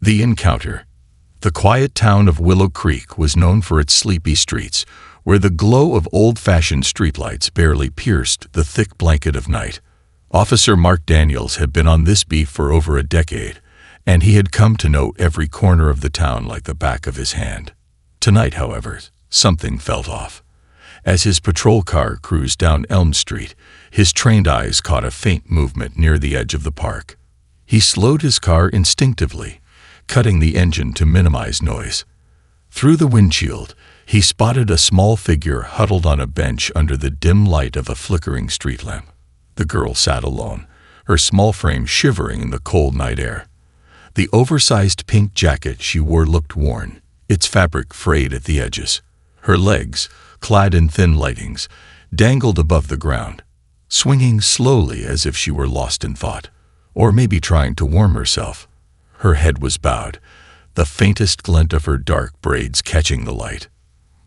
The encounter. The quiet town of Willow Creek was known for its sleepy streets, where the glow of old-fashioned streetlights barely pierced the thick blanket of night. Officer Mark Daniels had been on this beat for over a decade, and he had come to know every corner of the town like the back of his hand. Tonight, however, something felt off. As his patrol car cruised down Elm Street, his trained eyes caught a faint movement near the edge of the park. He slowed his car instinctively, cutting the engine to minimize noise. Through the windshield, he spotted a small figure huddled on a bench under the dim light of a flickering street lamp. The girl sat alone, her small frame shivering in the cold night air. The oversized pink jacket she wore looked worn, its fabric frayed at the edges. Her legs, clad in thin lightings, dangled above the ground, swinging slowly as if she were lost in thought, or maybe trying to warm herself. Her head was bowed, the faintest glint of her dark braids catching the light.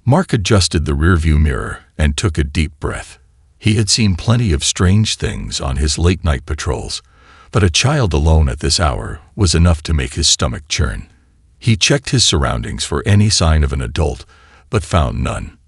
Mark adjusted the rearview mirror and took a deep breath. He had seen plenty of strange things on his late-night patrols, but a child alone at this hour was enough to make his stomach churn. He checked his surroundings for any sign of an adult, but found none.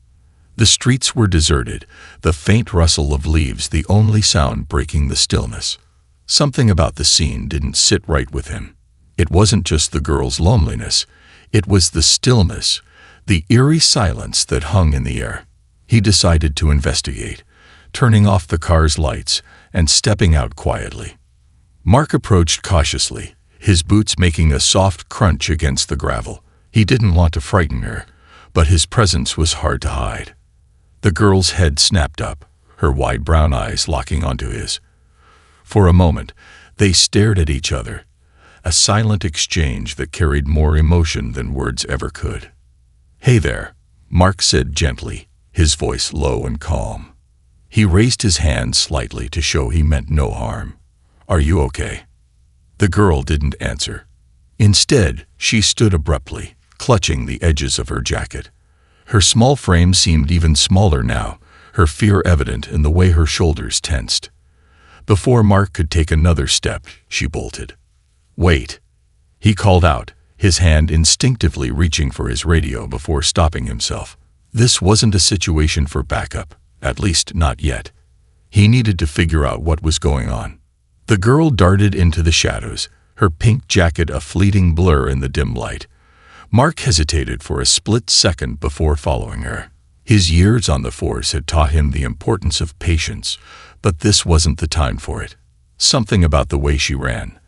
The streets were deserted, the faint rustle of leaves the only sound breaking the stillness. Something about the scene didn't sit right with him. It wasn't just the girl's loneliness, it was the stillness, the eerie silence that hung in the air. He decided to investigate, turning off the car's lights and stepping out quietly. Mark approached cautiously, his boots making a soft crunch against the gravel. He didn't want to frighten her, but his presence was hard to hide. The girl's head snapped up, her wide brown eyes locking onto his. For a moment, they stared at each other, a silent exchange that carried more emotion than words ever could. "Hey there," Mark said gently, his voice low and calm. He raised his hand slightly to show he meant no harm. "Are you okay?" The girl didn't answer. Instead, she stood abruptly, clutching the edges of her jacket. Her small frame seemed even smaller now, her fear evident in the way her shoulders tensed. Before Mark could take another step, she bolted. "Wait," he called out, his hand instinctively reaching for his radio before stopping himself. This wasn't a situation for backup, at least not yet. He needed to figure out what was going on. The girl darted into the shadows, her pink jacket a fleeting blur in the dim light. Mark hesitated for a split second before following her. His years on the force had taught him the importance of patience, but this wasn't the time for it. Something about the way she ran,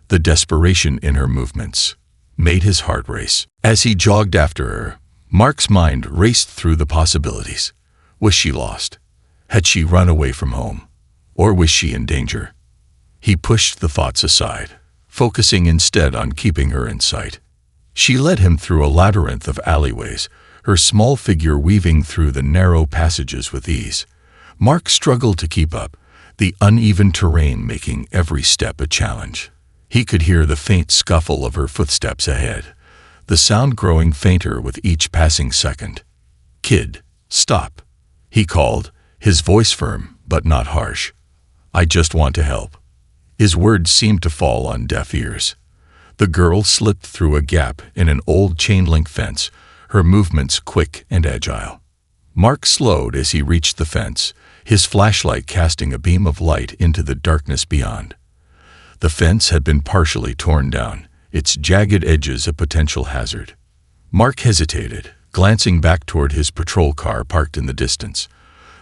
the desperation in her movements, made his heart race. As he jogged after her, Mark's mind raced through the possibilities. Was she lost? Had she run away from home? Or was she in danger? He pushed the thoughts aside, focusing instead on keeping her in sight. She led him through a labyrinth of alleyways, her small figure weaving through the narrow passages with ease. Mark struggled to keep up, the uneven terrain making every step a challenge. He could hear the faint scuffle of her footsteps ahead, the sound growing fainter with each passing second. "Kid, stop," he called, his voice firm but not harsh. "I just want to help." His words seemed to fall on deaf ears. The girl slipped through a gap in an old chain-link fence, her movements quick and agile. Mark slowed as he reached the fence, his flashlight casting a beam of light into the darkness beyond. The fence had been partially torn down, its jagged edges a potential hazard. Mark hesitated, glancing back toward his patrol car parked in the distance.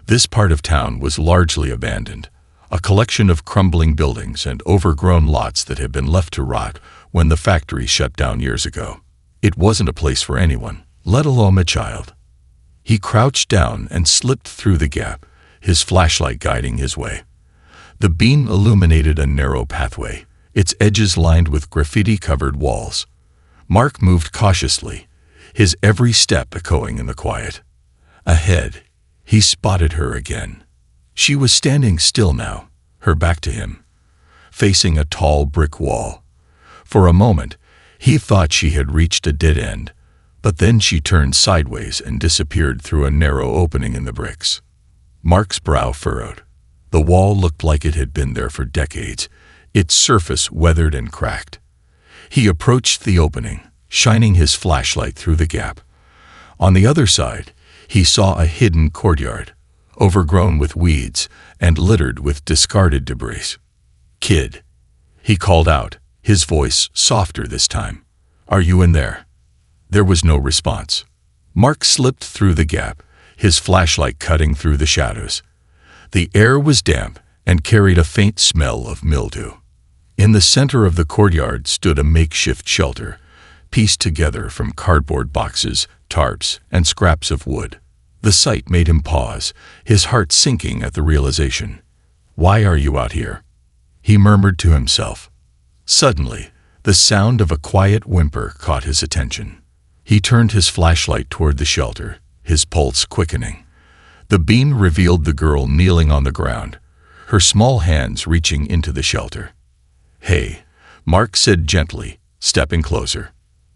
This part of town was largely abandoned, a collection of crumbling buildings and overgrown lots that had been left to rot when the factory shut down years ago. It wasn't a place for anyone, let alone a child. He crouched down and slipped through the gap, his flashlight guiding his way. The beam illuminated a narrow pathway, its edges lined with graffiti-covered walls. Mark moved cautiously, his every step echoing in the quiet. Ahead, he spotted her again. She was standing still now, her back to him, facing a tall brick wall. For a moment, he thought she had reached a dead end, but then she turned sideways and disappeared through a narrow opening in the bricks. Mark's brow furrowed. The wall looked like it had been there for decades, its surface weathered and cracked. He approached the opening, shining his flashlight through the gap. On the other side, he saw a hidden courtyard, overgrown with weeds and littered with discarded debris. "Kid," he called out, his voice softer this time. "Are you in there?" There was no response. Mark slipped through the gap, his flashlight cutting through the shadows. The air was damp and carried a faint smell of mildew. In the center of the courtyard stood a makeshift shelter, pieced together from cardboard boxes, tarps, and scraps of wood. The sight made him pause, his heart sinking at the realization. "Why are you out here?" he murmured to himself. Suddenly, the sound of a quiet whimper caught his attention. He turned his flashlight toward the shelter, his pulse quickening. The beam revealed the girl kneeling on the ground, her small hands reaching into the shelter. "Hey," Mark said gently, stepping closer.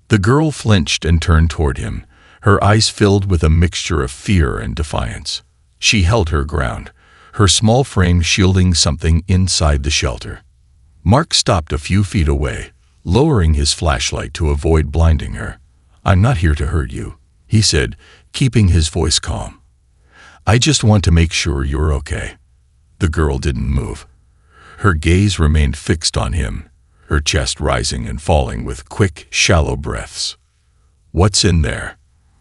The girl flinched and turned toward him, her eyes filled with a mixture of fear and defiance. She held her ground, her small frame shielding something inside the shelter. Mark stopped a few feet away, lowering his flashlight to avoid blinding her. "I'm not here to hurt you," he said, keeping his voice calm. "I just want to make sure you're okay." The girl didn't move. Her gaze remained fixed on him, her chest rising and falling with quick, shallow breaths. "What's in there?"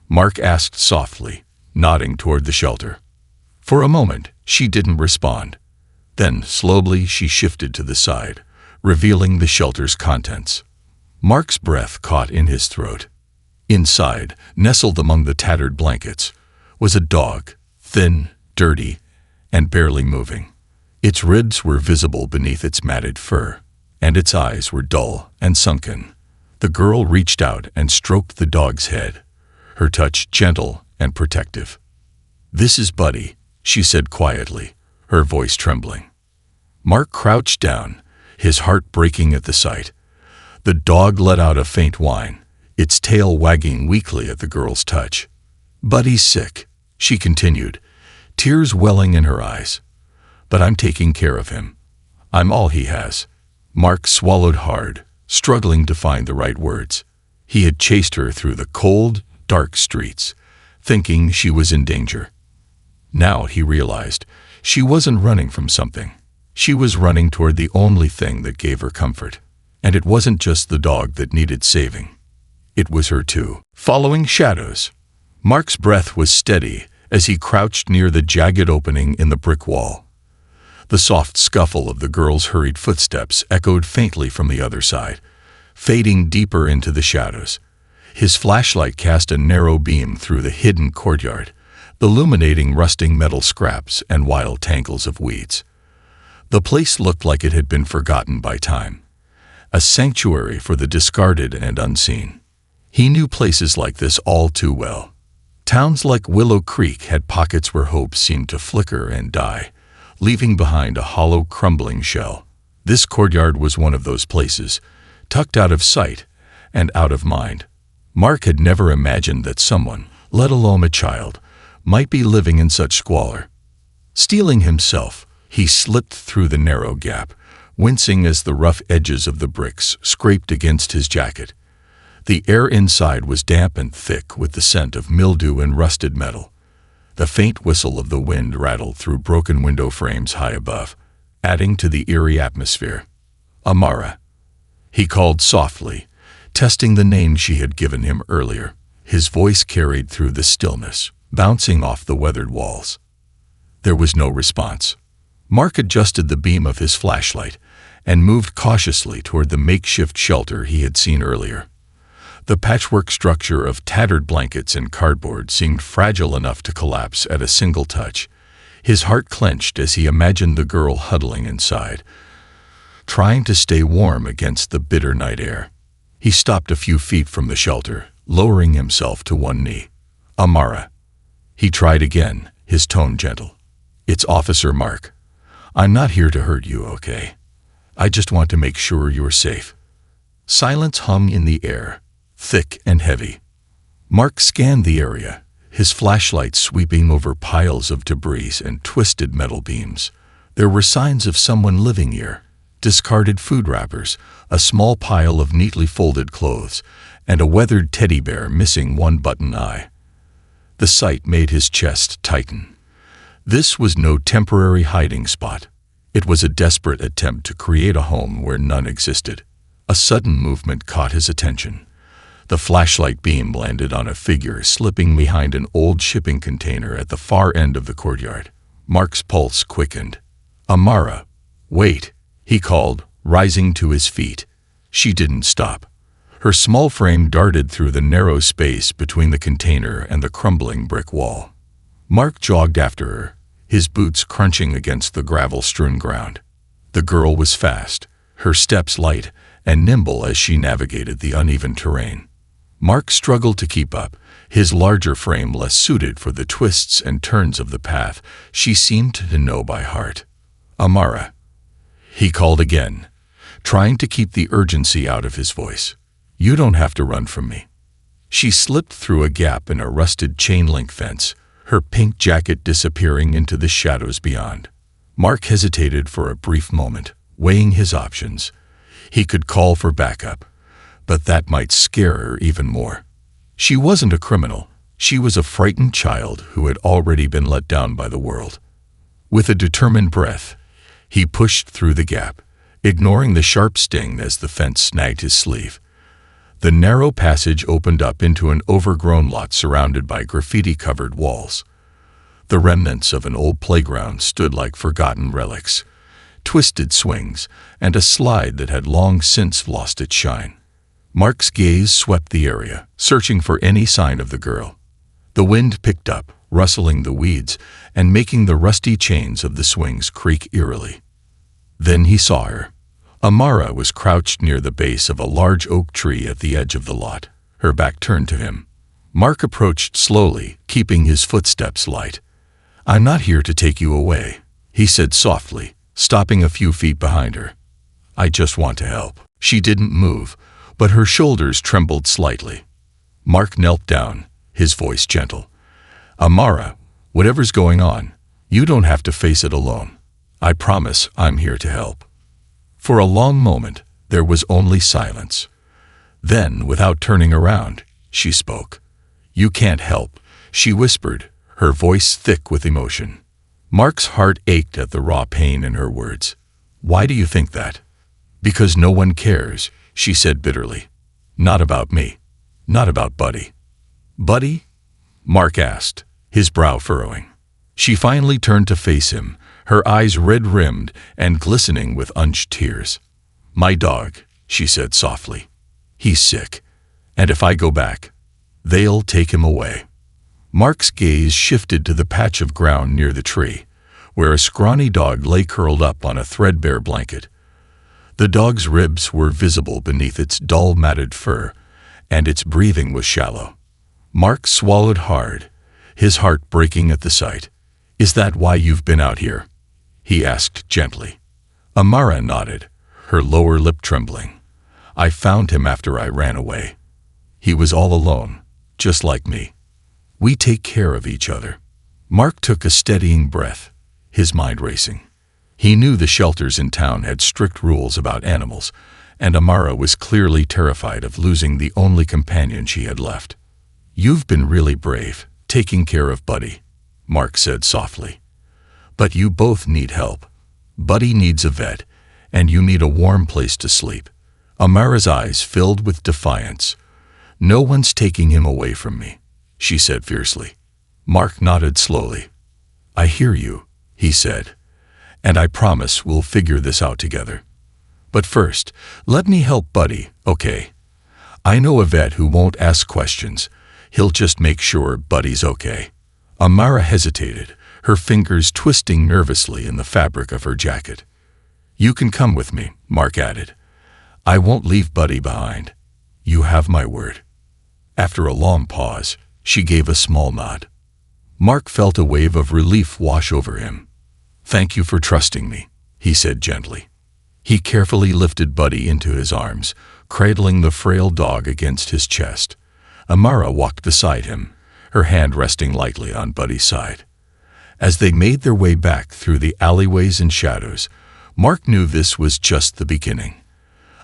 Mark asked softly, nodding toward the shelter. For a moment, she didn't respond. Then, slowly, she shifted to the side, revealing the shelter's contents. Mark's breath caught in his throat. Inside, nestled among the tattered blankets, was a dog, thin, dirty, and barely moving. Its ribs were visible beneath its matted fur, and its eyes were dull and sunken. The girl reached out and stroked the dog's head, her touch gentle and protective. "This is Buddy," she said quietly, her voice trembling. Mark crouched down, his heart breaking at the sight. The dog let out a faint whine, its tail wagging weakly at the girl's touch. "Buddy's sick," she continued, tears welling in her eyes. "But I'm taking care of him. I'm all he has." Mark swallowed hard, struggling to find the right words. He had chased her through the cold, dark streets, thinking she was in danger. Now he realized she wasn't running from something. She was running toward the only thing that gave her comfort. And it wasn't just the dog that needed saving. It was her too. Following shadows, Mark's breath was steady as he crouched near the jagged opening in the brick wall. The soft scuffle of the girl's hurried footsteps echoed faintly from the other side, fading deeper into the shadows. His flashlight cast a narrow beam through the hidden courtyard, illuminating rusting metal scraps and wild tangles of weeds. The place looked like it had been forgotten by time, a sanctuary for the discarded and unseen. He knew places like this all too well. Towns like Willow Creek had pockets where hope seemed to flicker and die, leaving behind a hollow, crumbling shell. This courtyard was one of those places, tucked out of sight and out of mind. Mark had never imagined that someone, let alone a child, might be living in such squalor. Steeling himself, he slipped through the narrow gap, wincing as the rough edges of the bricks scraped against his jacket. The air inside was damp and thick with the scent of mildew and rusted metal. The faint whistle of the wind rattled through broken window frames high above, adding to the eerie atmosphere. "Amara," he called softly, testing the name she had given him earlier. His voice carried through the stillness, bouncing off the weathered walls. There was no response. Mark adjusted the beam of his flashlight and moved cautiously toward the makeshift shelter he had seen earlier. The patchwork structure of tattered blankets and cardboard seemed fragile enough to collapse at a single touch. His heart clenched as he imagined the girl huddling inside, trying to stay warm against the bitter night air. He stopped a few feet from the shelter, lowering himself to one knee. "Amara." He tried again, his tone gentle. "It's Officer Mark. I'm not here to hurt you, okay? I just want to make sure you're safe." Silence hung in the air, thick and heavy. Mark scanned the area, his flashlight sweeping over piles of debris and twisted metal beams. There were signs of someone living here, discarded food wrappers, a small pile of neatly folded clothes, and a weathered teddy bear missing one button eye. The sight made his chest tighten. This was no temporary hiding spot. It was a desperate attempt to create a home where none existed. A sudden movement caught his attention. The flashlight beam landed on a figure slipping behind an old shipping container at the far end of the courtyard. Mark's pulse quickened. "Amara, wait," he called, rising to his feet. She didn't stop. Her small frame darted through the narrow space between the container and the crumbling brick wall. Mark jogged after her, his boots crunching against the gravel-strewn ground. The girl was fast, her steps light and nimble as she navigated the uneven terrain. Mark struggled to keep up, his larger frame less suited for the twists and turns of the path she seemed to know by heart. "Amara," he called again, trying to keep the urgency out of his voice. "You don't have to run from me." She slipped through a gap in a rusted chain-link fence, her pink jacket disappearing into the shadows beyond. Mark hesitated for a brief moment, weighing his options. He could call for backup, but that might scare her even more. She wasn't a criminal. She was a frightened child who had already been let down by the world. With a determined breath, he pushed through the gap, ignoring the sharp sting as the fence snagged his sleeve. The narrow passage opened up into an overgrown lot surrounded by graffiti-covered walls. The remnants of an old playground stood like forgotten relics, twisted swings, and a slide that had long since lost its shine. Mark's gaze swept the area, searching for any sign of the girl. The wind picked up, rustling the weeds and making the rusty chains of the swings creak eerily. Then he saw her. Amara was crouched near the base of a large oak tree at the edge of the lot, her back turned to him. Mark approached slowly, keeping his footsteps light. "I'm not here to take you away," he said softly, stopping a few feet behind her. "I just want to help." She didn't move, but her shoulders trembled slightly. Mark knelt down, his voice gentle. "Amara, whatever's going on, you don't have to face it alone. I promise I'm here to help." For a long moment, there was only silence. Then, without turning around, she spoke. "You can't help," she whispered, her voice thick with emotion. Mark's heart ached at the raw pain in her words. "Why do you think that?" "Because no one cares," she said bitterly. "Not about me. Not about Buddy." "Buddy?" Mark asked, his brow furrowing. She finally turned to face him, her eyes red-rimmed and glistening with unshed tears. "My dog," she said softly. "He's sick, and if I go back, they'll take him away." Mark's gaze shifted to the patch of ground near the tree, where a scrawny dog lay curled up on a threadbare blanket. The dog's ribs were visible beneath its dull matted fur, and its breathing was shallow. Mark swallowed hard, his heart breaking at the sight. "Is that why you've been out here?" he asked gently. Amara nodded, her lower lip trembling. "I found him after I ran away. He was all alone, just like me. We take care of each other." Mark took a steadying breath, his mind racing. He knew the shelters in town had strict rules about animals, and Amara was clearly terrified of losing the only companion she had left. "You've been really brave, taking care of Buddy," Mark said softly. "But you both need help. Buddy needs a vet, and you need a warm place to sleep." Amara's eyes filled with defiance. "No one's taking him away from me," she said fiercely. Mark nodded slowly. "I hear you," he said, "and I promise we'll figure this out together. But first, let me help Buddy, okay? I know a vet who won't ask questions. He'll just make sure Buddy's okay." Amara hesitated, her fingers twisting nervously in the fabric of her jacket. "You can come with me," Mark added. "I won't leave Buddy behind. You have my word." After a long pause, she gave a small nod. Mark felt a wave of relief wash over him. "Thank you for trusting me," he said gently. He carefully lifted Buddy into his arms, cradling the frail dog against his chest. Amara walked beside him, her hand resting lightly on Buddy's side. As they made their way back through the alleyways and shadows, Mark knew this was just the beginning.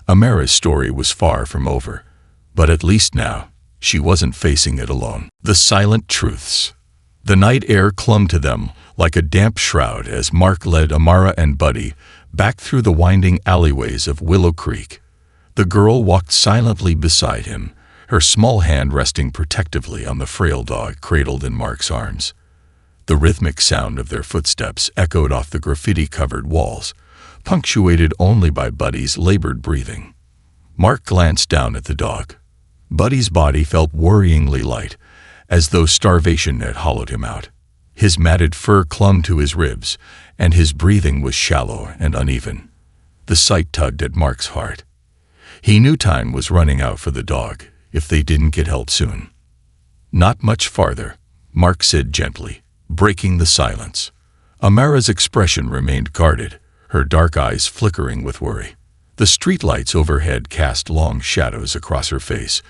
Amara's story was far from over, but at least now, she wasn't facing it alone. The silent truths. The night air clung to them like a damp shroud as Mark led Amara and Buddy back through the winding alleyways of Willow Creek. The girl walked silently beside him, her small hand resting protectively on the frail dog cradled in Mark's arms. The rhythmic sound of their footsteps echoed off the graffiti-covered walls, punctuated only by Buddy's labored breathing. Mark glanced down at the dog. Buddy's body felt worryingly light, as though starvation had hollowed him out. His matted fur clung to his ribs, and his breathing was shallow and uneven. The sight tugged at Mark's heart. He knew time was running out for the dog if they didn't get help soon. "Not much farther," Mark said gently, breaking the silence. Amara's expression remained guarded, her dark eyes flickering with worry. The streetlights overhead cast long shadows across her face,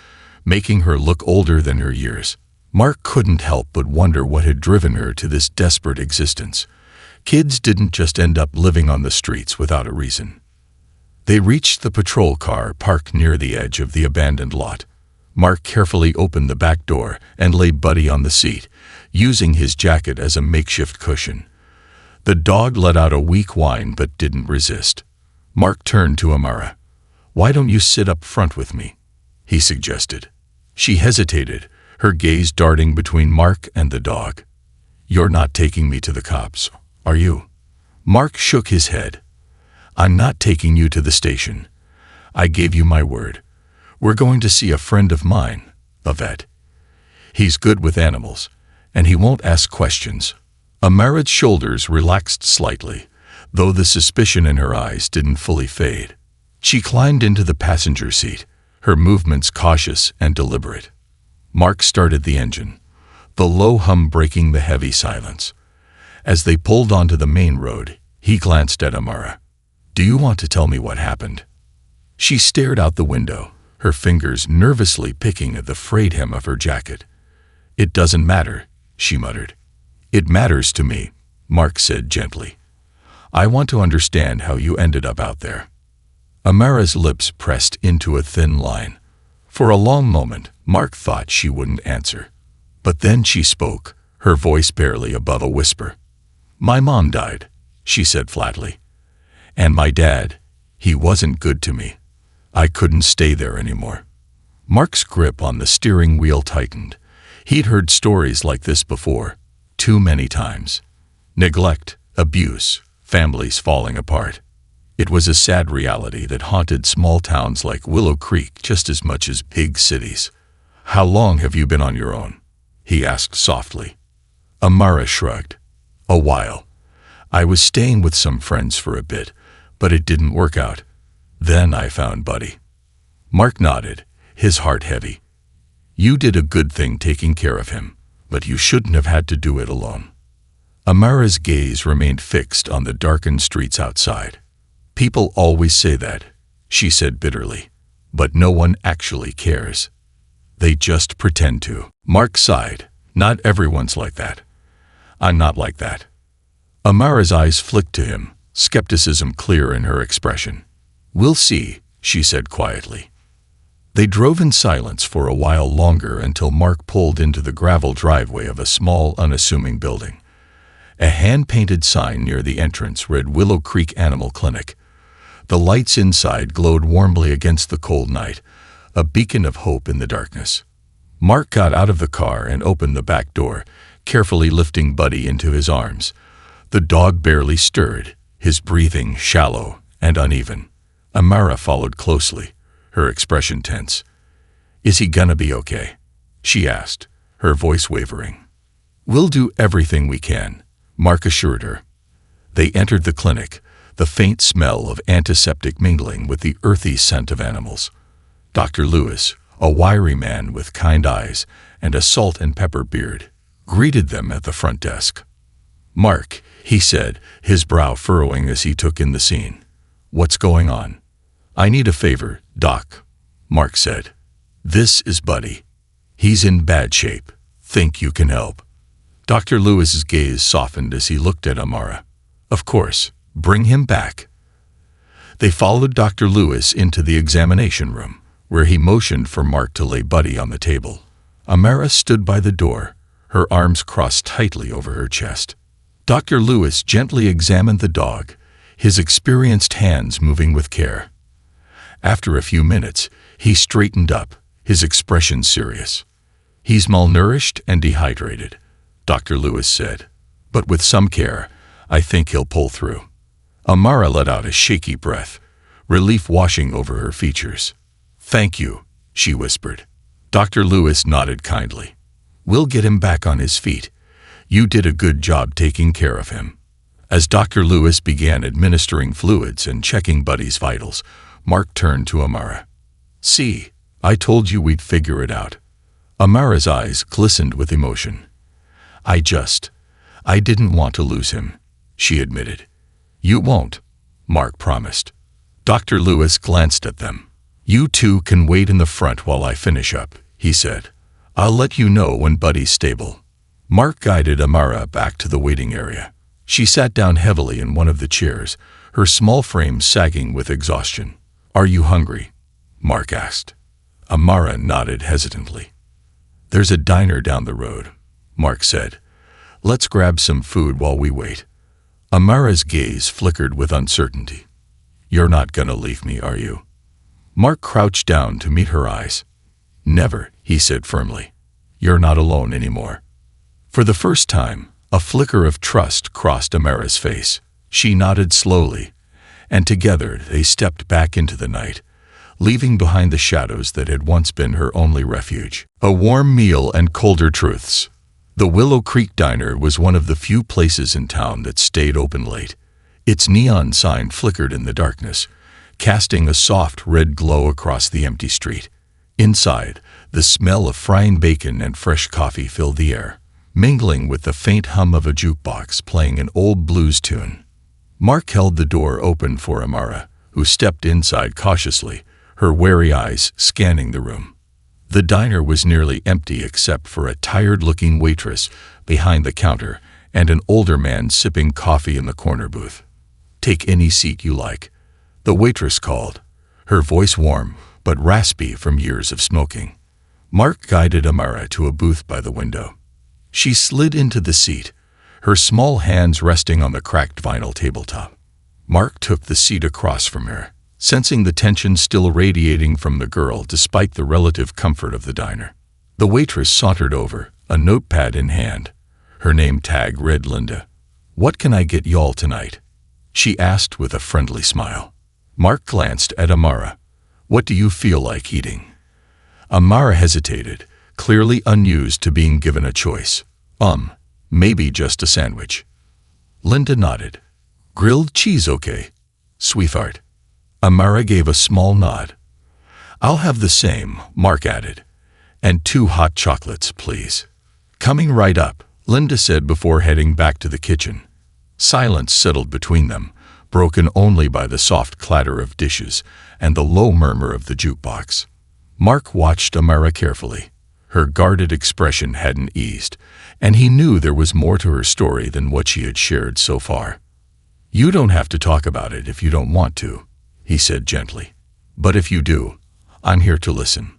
making her look older than her years. Mark couldn't help but wonder what had driven her to this desperate existence. Kids didn't just end up living on the streets without a reason. They reached the patrol car parked near the edge of the abandoned lot. Mark carefully opened the back door and laid Buddy on the seat, using his jacket as a makeshift cushion. The dog let out a weak whine but didn't resist. Mark turned to Amara. "Why don't you sit up front with me?" he suggested. She hesitated, her gaze darting between Mark and the dog. "You're not taking me to the cops, are you?" Mark shook his head. "I'm not taking you to the station. I gave you my word. We're going to see a friend of mine, a vet. He's good with animals, and he won't ask questions." Amara's shoulders relaxed slightly, though the suspicion in her eyes didn't fully fade. She climbed into the passenger seat, her movements cautious and deliberate. Mark started the engine, the low hum breaking the heavy silence. As they pulled onto the main road, he glanced at Amara. "Do you want to tell me what happened?" She stared out the window, her fingers nervously picking at the frayed hem of her jacket. "It doesn't matter," she muttered. "It matters to me," Mark said gently. "I want to understand how you ended up out there." Amara's lips pressed into a thin line. For a long moment, Mark thought she wouldn't answer. But then she spoke, her voice barely above a whisper. "My mom died," she said flatly. "And my dad, he wasn't good to me. I couldn't stay there anymore." Mark's grip on the steering wheel tightened. He'd heard stories like this before, too many times. Neglect, abuse, families falling apart. It was a sad reality that haunted small towns like Willow Creek just as much as big cities. "How long have you been on your own?" he asked softly. Amara shrugged. "A while. I was staying with some friends for a bit, but it didn't work out. Then I found Buddy." Mark nodded, his heart heavy. "You did a good thing taking care of him, but you shouldn't have had to do it alone." Amara's gaze remained fixed on the darkened streets outside. "People always say that," she said bitterly, "but no one actually cares. They just pretend to." Mark sighed. "Not everyone's like that. I'm not like that." Amara's eyes flicked to him, skepticism clear in her expression. "We'll see," she said quietly. They drove in silence for a while longer until Mark pulled into the gravel driveway of a small, unassuming building. A hand-painted sign near the entrance read Willow Creek Animal Clinic. The lights inside glowed warmly against the cold night, a beacon of hope in the darkness. Mark got out of the car and opened the back door, carefully lifting Buddy into his arms. The dog barely stirred, his breathing shallow and uneven. Amara followed closely, her expression tense. "Is he gonna be okay?" she asked, her voice wavering. "We'll do everything we can," Mark assured her. They entered the clinic, the faint smell of antiseptic mingling with the earthy scent of animals. Dr. Lewis, a wiry man with kind eyes and a salt and pepper beard, greeted them at the front desk. "Mark," he said, his brow furrowing as he took in the scene. "What's going on?" "I need a favor, Doc," Mark said. "This is Buddy. He's in bad shape. Think you can help?" Dr. Lewis's gaze softened as he looked at Amara. "Of course. Bring him back," They followed Dr. Lewis into the examination room, where he motioned for Mark to lay Buddy on the table. Amara stood by the door, her arms crossed tightly over her chest. Dr. Lewis gently examined the dog, his experienced hands moving with care. After a few minutes, he straightened up, his expression serious. "He's malnourished and dehydrated," Dr. Lewis said. "But with some care, I think he'll pull through." Amara let out a shaky breath, relief washing over her features. "Thank you," she whispered. Dr. Lewis nodded kindly. "We'll get him back on his feet. You did a good job taking care of him." As Dr. Lewis began administering fluids and checking Buddy's vitals, Mark turned to Amara. "See, I told you we'd figure it out." Amara's eyes glistened with emotion. I didn't want to lose him," she admitted. "You won't," Mark promised. Dr. Lewis glanced at them. "You two can wait in the front while I finish up," he said. "I'll let you know when Buddy's stable." Mark guided Amara back to the waiting area. She sat down heavily in one of the chairs, her small frame sagging with exhaustion. "Are you hungry?" Mark asked. Amara nodded hesitantly. "There's a diner down the road," Mark said. "Let's grab some food while we wait." Amara's gaze flickered with uncertainty. "You're not gonna leave me, are you?" Mark crouched down to meet her eyes. "Never," he said firmly. "You're not alone anymore." For the first time, a flicker of trust crossed Amara's face. She nodded slowly, and together they stepped back into the night, leaving behind the shadows that had once been her only refuge. A warm meal and colder truths. The Willow Creek Diner was one of the few places in town that stayed open late. Its neon sign flickered in the darkness, casting a soft red glow across the empty street. Inside, the smell of frying bacon and fresh coffee filled the air, mingling with the faint hum of a jukebox playing an old blues tune. Mark held the door open for Amara, who stepped inside cautiously, her wary eyes scanning the room. The diner was nearly empty except for a tired-looking waitress behind the counter and an older man sipping coffee in the corner booth. "Take any seat you like," the waitress called, her voice warm but raspy from years of smoking. Mark guided Amara to a booth by the window. She slid into the seat, her small hands resting on the cracked vinyl tabletop. Mark took the seat across from her, sensing the tension still radiating from the girl despite the relative comfort of the diner. The waitress sauntered over, a notepad in hand. Her name tag read Linda. "What can I get y'all tonight?" she asked with a friendly smile. Mark glanced at Amara. "What do you feel like eating?" Amara hesitated, clearly unused to being given a choice. Maybe just a sandwich." Linda nodded. "Grilled cheese okay, sweetheart?" Amara gave a small nod. "I'll have the same," Mark added. "And 2 hot chocolates, please." "Coming right up," Linda said before heading back to the kitchen. Silence settled between them, broken only by the soft clatter of dishes and the low murmur of the jukebox. Mark watched Amara carefully. Her guarded expression hadn't eased, and he knew there was more to her story than what she had shared so far. "You don't have to talk about it if you don't want to," he said gently. "But if you do, I'm here to listen."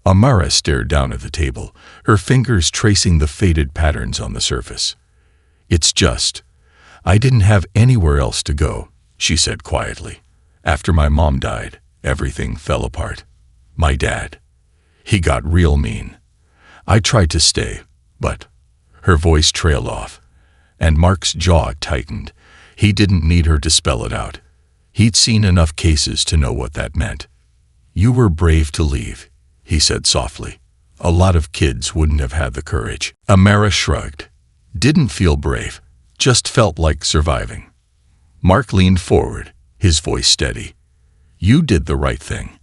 Amara stared down at the table, her fingers tracing the faded patterns on the surface. I didn't have anywhere else to go," she said quietly. "After my mom died, everything fell apart. My dad, he got real mean. I tried to stay, but..." Her voice trailed off, and Mark's jaw tightened. He didn't need her to spell it out. He'd seen enough cases to know what that meant. "You were brave to leave," he said softly. "A lot of kids wouldn't have had the courage." Amara shrugged. "Didn't feel brave, just felt like surviving." Mark leaned forward, his voice steady. "You did the right thing.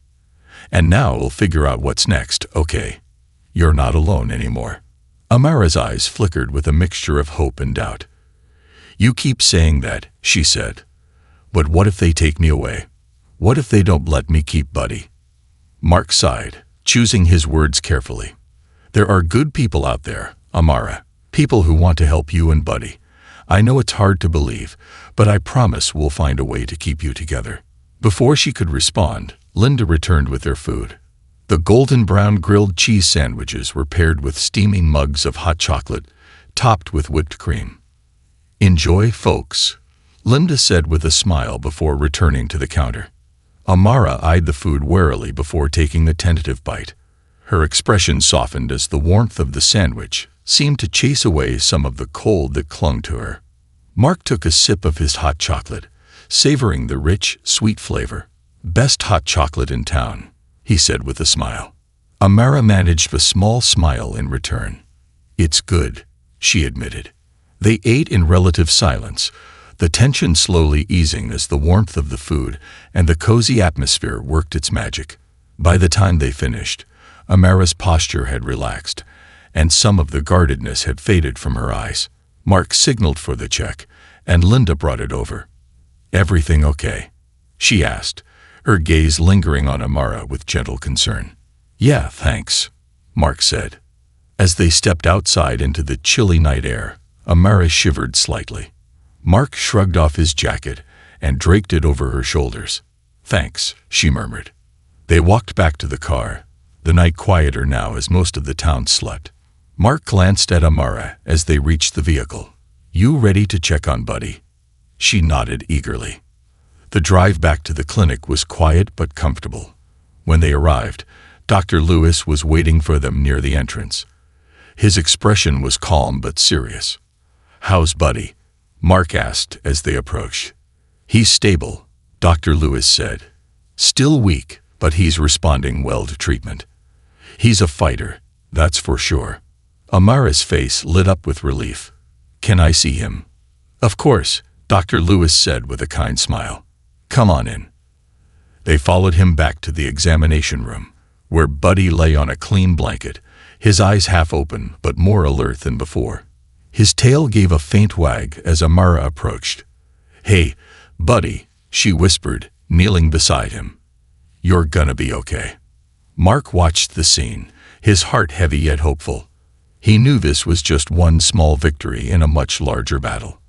And now we'll figure out what's next, okay? You're not alone anymore." Amara's eyes flickered with a mixture of hope and doubt. "You keep saying that," she said. "But what if they take me away? What if they don't let me keep Buddy?" Mark sighed, choosing his words carefully. "There are good people out there, Amara, people who want to help you and Buddy. I know it's hard to believe, but I promise we'll find a way to keep you together. Before she could respond, Linda returned with their food. The golden brown grilled cheese sandwiches were paired with steaming mugs of hot chocolate, topped with whipped cream. "Enjoy, folks," Linda said with a smile before returning to the counter. Amara eyed the food warily before taking a tentative bite. Her expression softened as the warmth of the sandwich seemed to chase away some of the cold that clung to her. Mark took a sip of his hot chocolate, savoring the rich, sweet flavor. "Best hot chocolate in town," he said with a smile. Amara managed a small smile in return. "It's good," she admitted. They ate in relative silence, the tension slowly easing as the warmth of the food and the cozy atmosphere worked its magic. By the time they finished, Amara's posture had relaxed, and some of the guardedness had faded from her eyes. Mark signaled for the check, and Linda brought it over. "Everything okay?" she asked, her gaze lingering on Amara with gentle concern. "Yeah, thanks," Mark said. As they stepped outside into the chilly night air, Amara shivered slightly. Mark shrugged off his jacket and draped it over her shoulders. "Thanks," she murmured. They walked back to the car, the night quieter now as most of the town slept. Mark glanced at Amara as they reached the vehicle. "You ready to check on Buddy?" She nodded eagerly. The drive back to the clinic was quiet but comfortable. When they arrived, Dr. Lewis was waiting for them near the entrance. His expression was calm but serious. "How's Buddy?" Mark asked as they approached. "He's stable," Dr. Lewis said. "Still weak, but he's responding well to treatment. He's a fighter, that's for sure." Amara's face lit up with relief. "Can I see him?" "Of course," Dr. Lewis said with a kind smile. "Come on in." They followed him back to the examination room, where Buddy lay on a clean blanket, his eyes half open but more alert than before. His tail gave a faint wag as Amara approached. "Hey, Buddy," she whispered, kneeling beside him. "You're gonna be okay." Mark watched the scene, his heart heavy yet hopeful. He knew this was just one small victory in a much larger battle.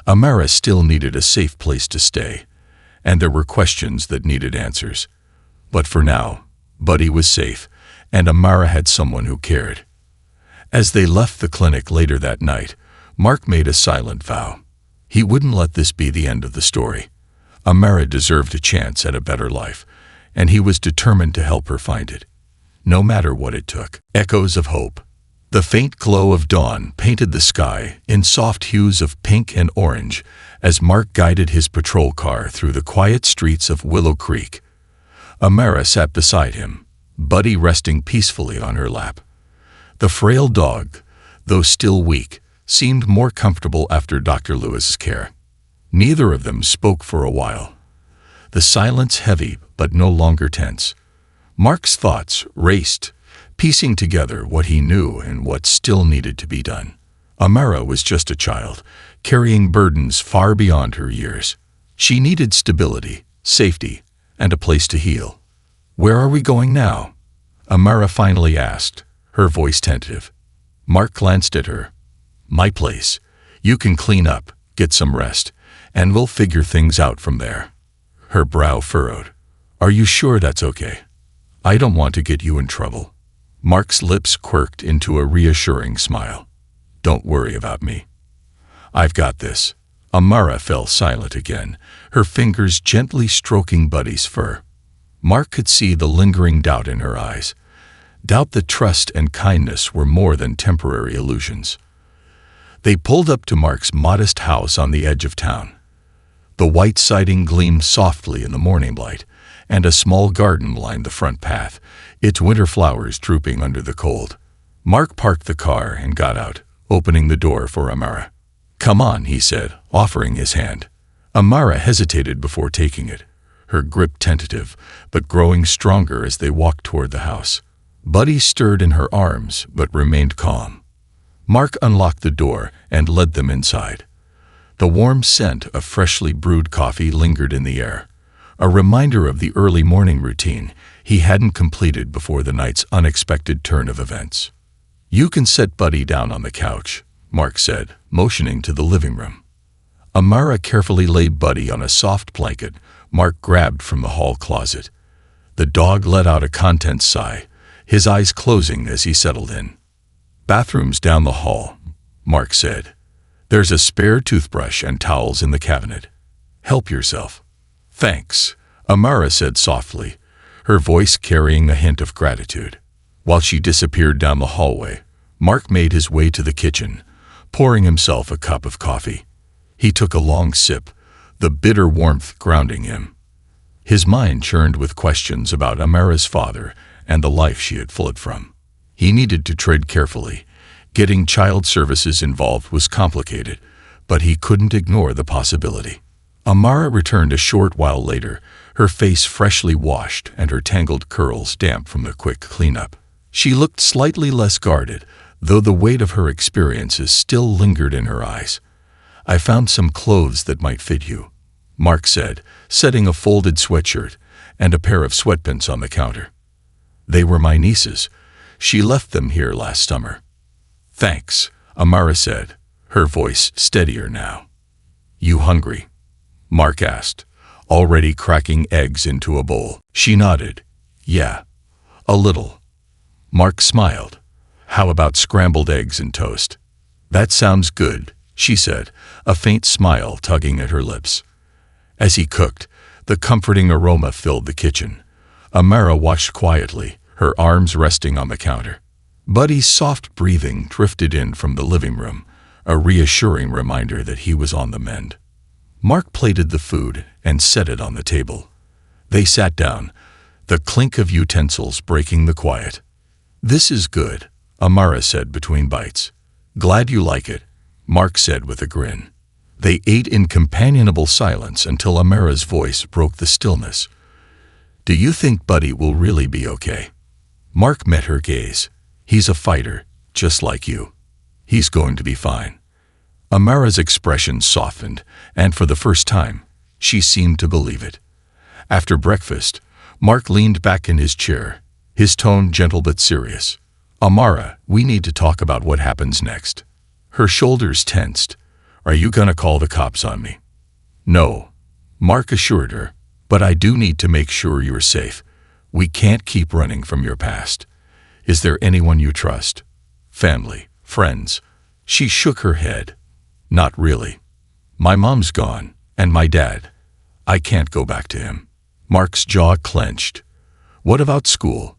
Amara still needed a safe place to stay, and there were questions that needed answers. But for now, Buddy was safe, and Amara had someone who cared. As they left the clinic later that night, Mark made a silent vow. He wouldn't let this be the end of the story. Amara deserved a chance at a better life, and he was determined to help her find it, no matter what it took. Echoes of hope. The faint glow of dawn painted the sky in soft hues of pink and orange as Mark guided his patrol car through the quiet streets of Willow Creek. Amara sat beside him, Buddy resting peacefully on her lap. The frail dog, though still weak, seemed more comfortable after Dr. Lewis's care. Neither of them spoke for a while, the silence heavy but no longer tense. Mark's thoughts raced, piecing together what he knew and what still needed to be done. Amara was just a child, carrying burdens far beyond her years. She needed stability, safety, and a place to heal. "Where are we going now?" Amara finally asked, her voice tentative. Mark glanced at her. "My place. You can clean up, get some rest, and we'll figure things out from there." Her brow furrowed. "Are you sure that's okay? I don't want to get you in trouble." Mark's lips quirked into a reassuring smile. "Don't worry about me. I've got this." Amara fell silent again, her fingers gently stroking Buddy's fur. Mark could see the lingering doubt in her eyes. Doubt that trust and kindness were more than temporary illusions. They pulled up to Mark's modest house on the edge of town. The white siding gleamed softly in the morning light, and a small garden lined the front path, its winter flowers drooping under the cold. Mark parked the car and got out, opening the door for Amara. "Come on," he said, offering his hand. Amara hesitated before taking it, her grip tentative, but growing stronger as they walked toward the house. Buddy stirred in her arms, but remained calm. Mark unlocked the door and led them inside. The warm scent of freshly brewed coffee lingered in the air, a reminder of the early morning routine he hadn't completed before the night's unexpected turn of events. "You can set Buddy down on the couch," Mark said, motioning to the living room. Amara carefully laid Buddy on a soft blanket, Mark grabbed from the hall closet. The dog let out a content sigh, his eyes closing as he settled in. "Bathroom's down the hall," Mark said. "There's a spare toothbrush and towels in the cabinet. Help yourself." "Thanks," Amara said softly, her voice carrying a hint of gratitude. While she disappeared down the hallway, Mark made his way to the kitchen, pouring himself a cup of coffee. He took a long sip, the bitter warmth grounding him. His mind churned with questions about Amara's father and the life she had fled from. He needed to tread carefully. Getting child services involved was complicated, but he couldn't ignore the possibility. Amara returned a short while later, her face freshly washed and her tangled curls damp from the quick cleanup. She looked slightly less guarded, though the weight of her experiences still lingered in her eyes. "I found some clothes that might fit you," Mark said, setting a folded sweatshirt and a pair of sweatpants on the counter. "They were my niece's. She left them here last summer." "Thanks," Amara said, her voice steadier now. "You hungry?" Mark asked, already cracking eggs into a bowl. She nodded. "Yeah, a little." Mark smiled. "How about scrambled eggs and toast?" "That sounds good," she said, a faint smile tugging at her lips. As he cooked, the comforting aroma filled the kitchen. Amara watched quietly, her arms resting on the counter. Buddy's soft breathing drifted in from the living room, a reassuring reminder that he was on the mend. Mark plated the food and set it on the table. They sat down, the clink of utensils breaking the quiet. "This is good," Amara said between bites. "Glad you like it," Mark said with a grin. They ate in companionable silence until Amara's voice broke the stillness. "Do you think Buddy will really be okay?" Mark met her gaze. "He's a fighter, just like you. He's going to be fine." Amara's expression softened, and for the first time, she seemed to believe it. After breakfast, Mark leaned back in his chair, his tone gentle but serious. "Amara, we need to talk about what happens next." Her shoulders tensed. "Are you gonna call the cops on me?" "No," Mark assured her, "but I do need to make sure you're safe. We can't keep running from your past. Is there anyone you trust? Family? Friends?" She shook her head. "Not really. My mom's gone, and my dad. I can't go back to him." Mark's jaw clenched. "What about school?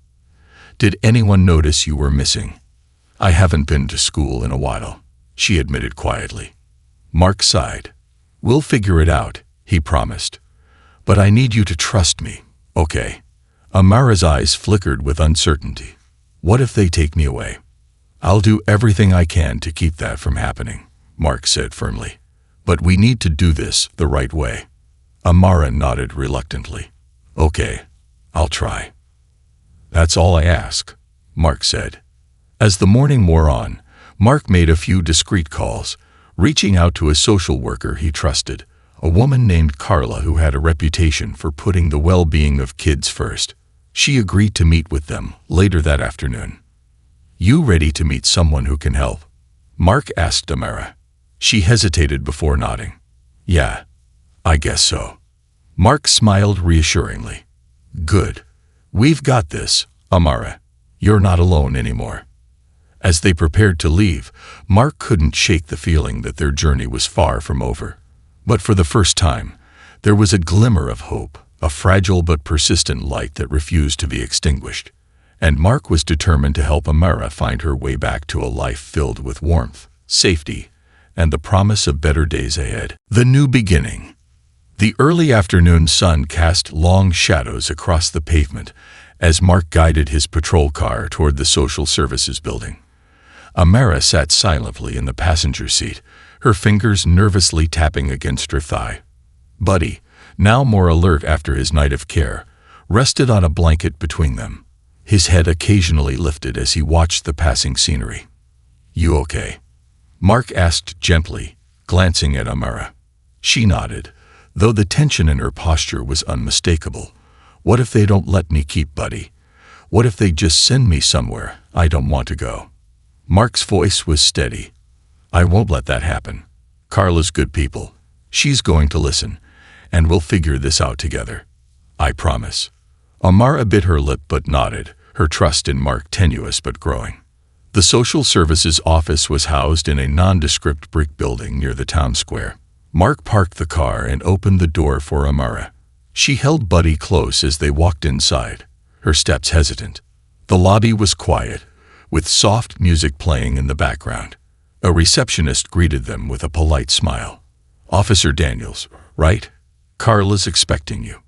Did anyone notice you were missing?" "I haven't been to school in a while," she admitted quietly. Mark sighed. "We'll figure it out," he promised. "But I need you to trust me, okay?" Amara's eyes flickered with uncertainty. "What if they take me away?" "I'll do everything I can to keep that from happening," Mark said firmly. "But we need to do this the right way." Amara nodded reluctantly. "Okay, I'll try." "That's all I ask," Mark said. As the morning wore on, Mark made a few discreet calls, reaching out to a social worker he trusted, a woman named Carla who had a reputation for putting the well-being of kids first. She agreed to meet with them later that afternoon. "You ready to meet someone who can help?" Mark asked Amara. She hesitated before nodding. "Yeah, I guess so." Mark smiled reassuringly. "Good. We've got this, Amara. You're not alone anymore." As they prepared to leave, Mark couldn't shake the feeling that their journey was far from over. But for the first time, there was a glimmer of hope, a fragile but persistent light that refused to be extinguished. And Mark was determined to help Amara find her way back to a life filled with warmth, safety, and the promise of better days ahead. The new beginning. The early afternoon sun cast long shadows across the pavement as Mark guided his patrol car toward the social services building. Amara sat silently in the passenger seat, her fingers nervously tapping against her thigh. Buddy, now more alert after his night of care, rested on a blanket between them, his head occasionally lifted as he watched the passing scenery. "You okay?" Mark asked gently, glancing at Amara. She nodded, though the tension in her posture was unmistakable. "What if they don't let me keep Buddy? What if they just send me somewhere I don't want to go?" Mark's voice was steady. "I won't let that happen. Carla's good people. She's going to listen, and we'll figure this out together. I promise. Amara bit her lip but nodded, her trust in Mark tenuous but growing. The social services office was housed in a nondescript brick building near the town square. Mark parked the car and opened the door for Amara. She held Buddy close as they walked inside, her steps hesitant. The lobby was quiet, with soft music playing in the background. A receptionist greeted them with a polite smile. "Officer Daniels, right? Carla's expecting you."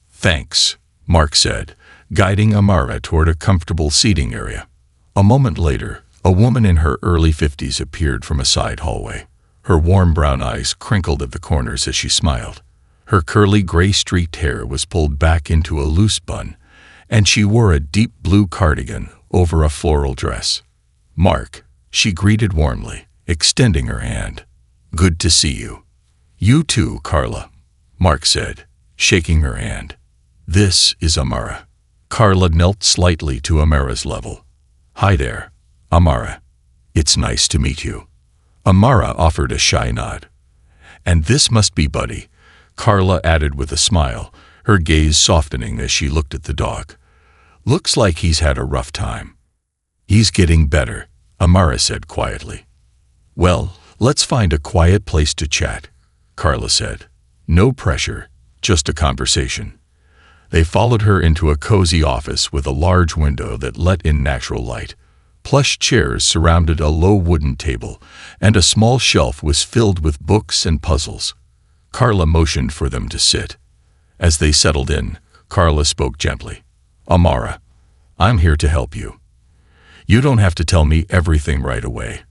"Thanks," Mark said, guiding Amara toward a comfortable seating area. A moment later, a woman in her early 50s appeared from a side hallway. Her warm brown eyes crinkled at the corners as she smiled. Her curly gray-streaked hair was pulled back into a loose bun, and she wore a deep blue cardigan over a floral dress. "Mark," she greeted warmly, extending her hand. "Good to see you." "You too, Carla," Mark said, shaking her hand. "This is Amara." Carla knelt slightly to Amara's level. "Hi there, Amara. It's nice to meet you." Amara offered a shy nod. "And this must be Buddy," Carla added with a smile, her gaze softening as she looked at the dog. "Looks like he's had a rough time." "He's getting better," Amara said quietly. "Well, let's find a quiet place to chat," Carla said. "No pressure, just a conversation." They followed her into a cozy office with a large window that let in natural light. Plush chairs surrounded a low wooden table, and a small shelf was filled with books and puzzles. Carla motioned for them to sit. As they settled in, Carla spoke gently. "Amara, I'm here to help you. You don't have to tell me everything right away,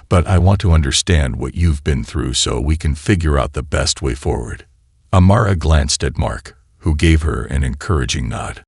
but I want to understand what you've been through so we can figure out the best way forward." Amara glanced at Mark, who gave her an encouraging nod.